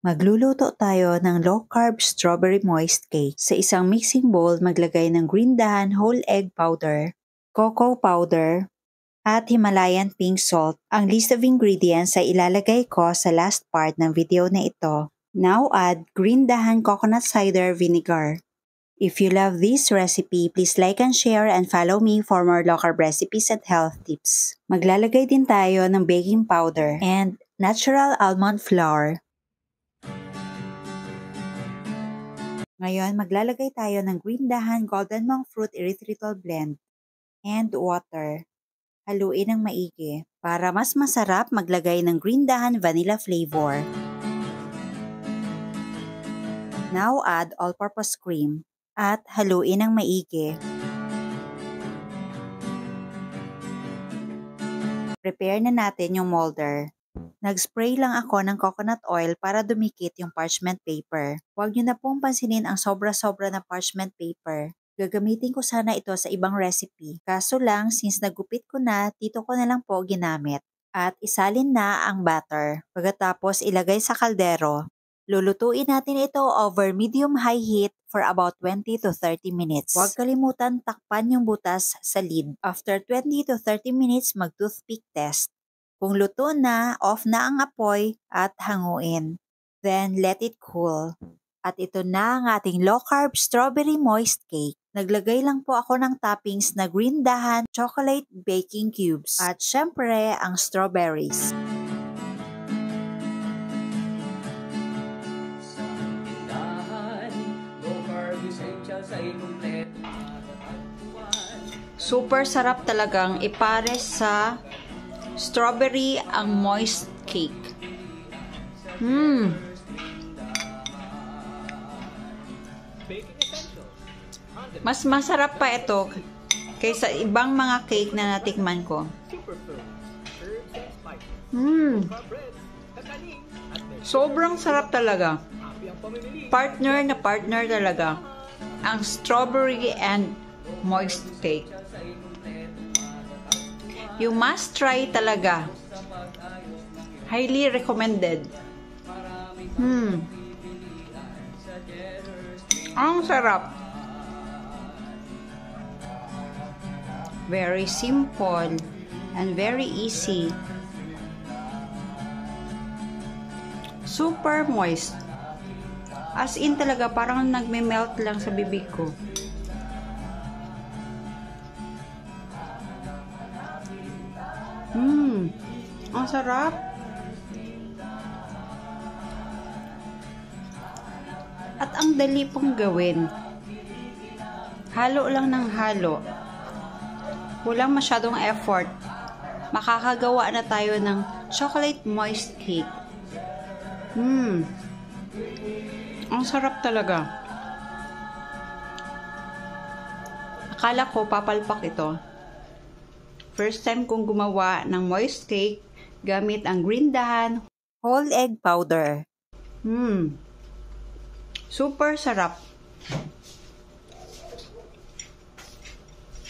Magluluto tayo ng low-carb strawberry moist cake. Sa isang mixing bowl, maglagay ng green dahan whole egg powder, cocoa powder, at Himalayan pink salt. Ang list of ingredients ay ilalagay ko sa last part ng video na ito. Now add green dahan coconut cider vinegar. If you love this recipe, please like and share and follow me for more low-carb recipes and health tips. Maglalagay din tayo ng baking powder and natural almond flour. Ngayon, maglalagay tayo ng green dahan golden monk fruit erythritol blend and water. Haluin ng maigi. Para mas masarap, maglagay ng green dahan vanilla flavor. Now add all-purpose cream at haluin ng maigi. Prepare na natin yung molder. Nag-spray lang ako ng coconut oil para dumikit yung parchment paper. Huwag nyo na pong pansinin ang sobra-sobra na parchment paper. Gagamitin ko sana ito sa ibang recipe. Kaso lang, since nagupit ko na, dito ko na lang po ginamit. At isalin na ang batter. Pagkatapos ilagay sa kaldero. Lulutuin natin ito over medium-high heat for about 20 to 30 minutes. Huwag kalimutan takpan yung butas sa lid. After 20 to 30 minutes, mag-toothpick test. Kung luto na, off na ang apoy at hanguin. Then, let it cool. At ito na ang ating low-carb strawberry moist cake. Naglagay lang po ako ng toppings na green dahan, chocolate baking cubes, at syempre, ang strawberries. Super sarap talagang ipares sa strawberry ang moist cake. Mas masarap pa ito kaysa ibang mga cake na natikman ko. Sobrang sarap talaga. Partner na partner talaga ang strawberry and moist cake. You must try talaga. Highly recommended. Ang sarap. Very simple and very easy. Super moist. As in talaga, parang nagme-melt lang sa bibig ko. Ang sarap. At ang dali pong gawin. Halo lang ng halo. Walang masyadong effort. Makakagawa na tayo ng chocolate moist cake. Ang sarap talaga. Akala ko papalpak ito. First time kong gumawa ng moist cake gamit ang green dahan whole egg powder. Super sarap.